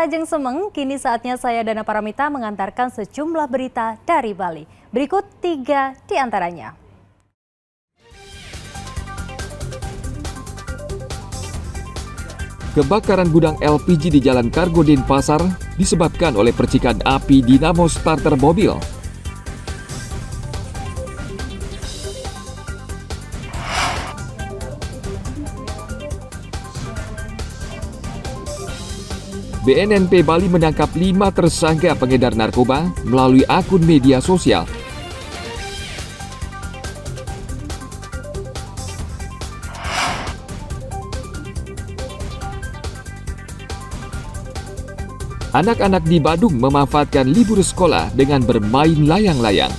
Ajeng Semeng, kini saatnya saya Dana Paramita mengantarkan sejumlah berita dari Bali. Berikut 3 di antaranya. Kebakaran gudang LPG di Jalan Kargo Denpasar disebabkan oleh percikan api dinamo starter mobil. BNNP Bali menangkap 5 tersangka pengedar narkoba melalui akun media sosial. Anak-anak di Badung memanfaatkan libur sekolah dengan bermain layang-layang.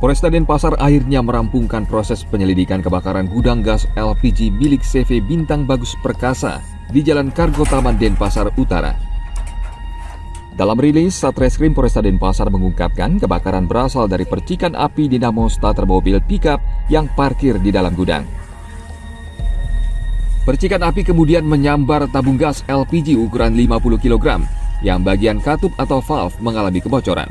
Polresta Denpasar akhirnya merampungkan proses penyelidikan kebakaran gudang gas LPG milik CV Bintang Bagus Perkasa di Jalan Kargo Taman Denpasar Utara. Dalam rilis, Satreskrim Polresta Denpasar mengungkapkan kebakaran berasal dari percikan api dinamo starter mobil pickup yang parkir di dalam gudang. Percikan api kemudian menyambar tabung gas LPG ukuran 50 kg yang bagian katup atau valve mengalami kebocoran.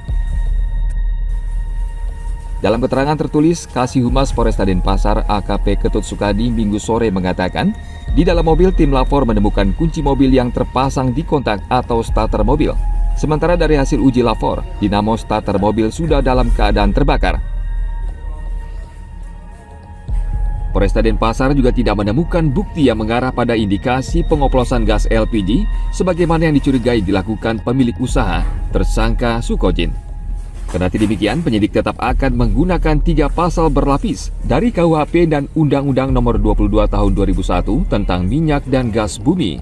Dalam keterangan tertulis, Kasih Humas Polresta Denpasar AKP Ketut Sukadi Minggu sore mengatakan, di dalam mobil tim lapor menemukan kunci mobil yang terpasang di kontak atau starter mobil. Sementara dari hasil uji lapor, dinamo starter mobil sudah dalam keadaan terbakar. Polresta Denpasar juga tidak menemukan bukti yang mengarah pada indikasi pengoplosan gas LPG sebagaimana yang dicurigai dilakukan pemilik usaha, tersangka Sukojin. Kendati demikian, penyidik tetap akan menggunakan 3 pasal berlapis dari KUHP dan Undang-Undang Nomor 22 Tahun 2001 tentang minyak dan gas bumi.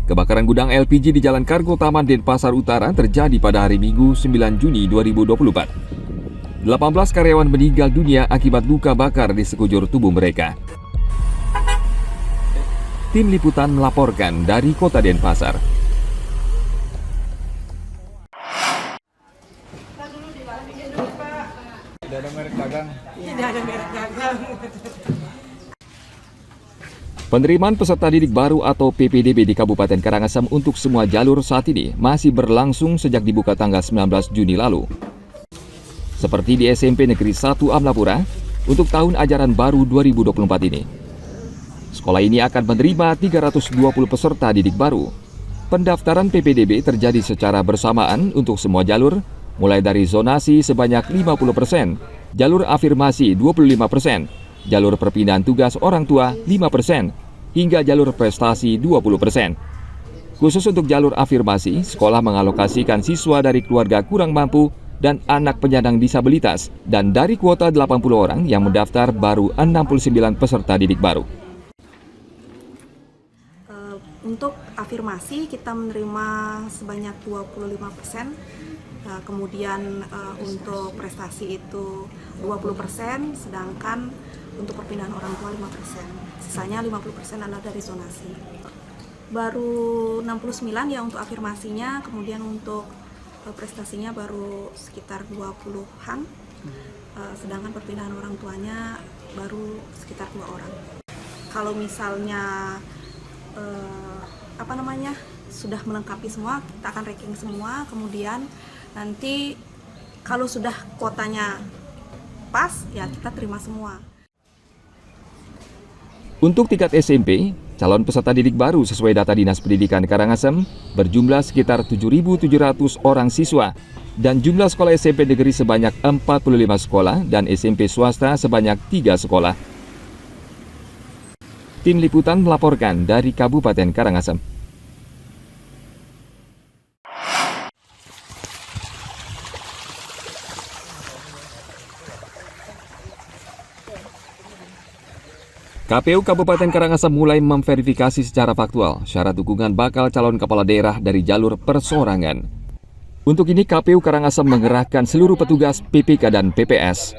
Kebakaran gudang LPG di Jalan Kargo Taman Denpasar Utara terjadi pada hari Minggu 9 Juni 2024. 18 karyawan meninggal dunia akibat luka bakar di sekujur tubuh mereka. Tim Liputan melaporkan dari Kota Denpasar. Tidak ada merek dagang. Tidak ada merek dagang. Penerimaan peserta didik baru atau PPDB di Kabupaten Karangasem untuk semua jalur saat ini masih berlangsung sejak dibuka tanggal 19 Juni lalu. Seperti di SMP Negeri 1 Amlapura untuk tahun ajaran baru 2024 ini. Sekolah ini akan menerima 320 peserta didik baru. Pendaftaran PPDB terjadi secara bersamaan untuk semua jalur, mulai dari zonasi sebanyak 50%, jalur afirmasi 25%, jalur perpindahan tugas orang tua 5%, hingga jalur prestasi 20%. Khusus untuk jalur afirmasi, sekolah mengalokasikan siswa dari keluarga kurang mampu dan anak penyandang disabilitas, dan dari kuota 80 orang yang mendaftar baru 69 peserta didik baru. Untuk afirmasi kita menerima sebanyak 25%. Kemudian untuk prestasi itu 20%, sedangkan untuk perpindahan orang tua 5%. Sisanya 50% adalah dari zonasi. Baru 69 ya untuk afirmasinya, kemudian untuk prestasinya baru sekitar 20-an, sedangkan perpindahan orang tuanya baru sekitar 2 orang. Kalau misalnya sudah melengkapi semua, kita akan ranking semua, kemudian nanti kalau sudah kuotanya pas, ya kita terima semua. Untuk tingkat SMP, calon peserta didik baru sesuai data Dinas Pendidikan Karangasem berjumlah sekitar 7.700 orang siswa dan jumlah sekolah SMP negeri sebanyak 45 sekolah dan SMP swasta sebanyak 3 sekolah. Tim Liputan melaporkan dari Kabupaten Karangasem. KPU Kabupaten Karangasem mulai memverifikasi secara faktual syarat dukungan bakal calon kepala daerah dari jalur perseorangan. Untuk ini KPU Karangasem mengerahkan seluruh petugas PPK dan PPS.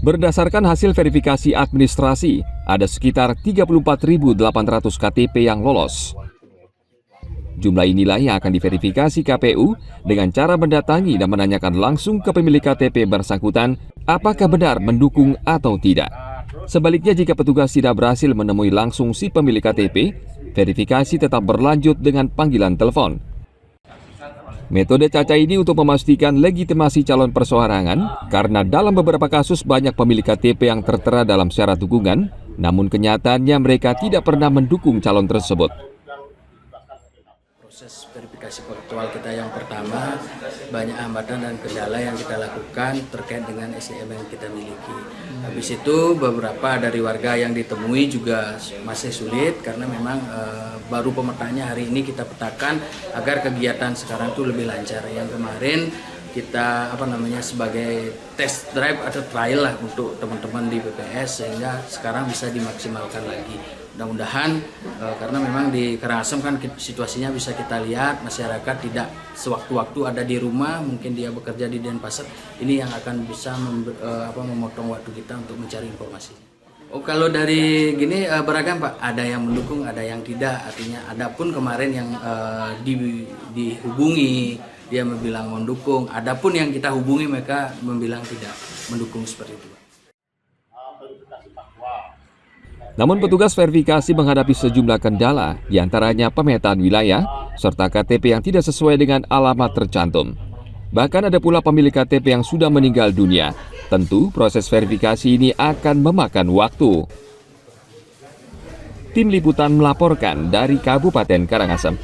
Berdasarkan hasil verifikasi administrasi, ada sekitar 34.800 KTP yang lolos. Jumlah inilah yang akan diverifikasi KPU dengan cara mendatangi dan menanyakan langsung ke pemilik KTP bersangkutan apakah benar mendukung atau tidak. Sebaliknya, jika petugas tidak berhasil menemui langsung si pemilik KTP, verifikasi tetap berlanjut dengan panggilan telepon. Metode Caca ini untuk memastikan legitimasi calon perseorangan karena dalam beberapa kasus banyak pemilik KTP yang tertera dalam syarat dukungan, namun kenyataannya mereka tidak pernah mendukung calon tersebut. Proses verifikasi faktual kita yang pertama, banyak hambatan dan kendala yang kita lakukan terkait dengan SDM yang kita miliki. Habis itu beberapa dari warga yang ditemui juga masih sulit karena memang baru pemetaannya hari ini kita petakan agar kegiatan sekarang itu lebih lancar. Yang kemarin kita sebagai test drive atau trial lah untuk teman-teman di PPS sehingga sekarang bisa dimaksimalkan lagi. Mudah-mudahan karena memang di Karangasem kan situasinya bisa kita lihat, masyarakat tidak sewaktu-waktu ada di rumah, mungkin dia bekerja di Denpasar, ini yang akan bisa memotong waktu kita untuk mencari informasi. Oh, kalau dari gini beragam Pak, ada yang mendukung, ada yang tidak, artinya ada pun kemarin yang dihubungi dia bilang mendukung, ada pun yang kita hubungi mereka membilang tidak mendukung seperti itu. Namun petugas verifikasi menghadapi sejumlah kendala, diantaranya pemetaan wilayah, serta KTP yang tidak sesuai dengan alamat tercantum. Bahkan ada pula pemilik KTP yang sudah meninggal dunia. Tentu proses verifikasi ini akan memakan waktu. Tim Liputan melaporkan dari Kabupaten Karangasem.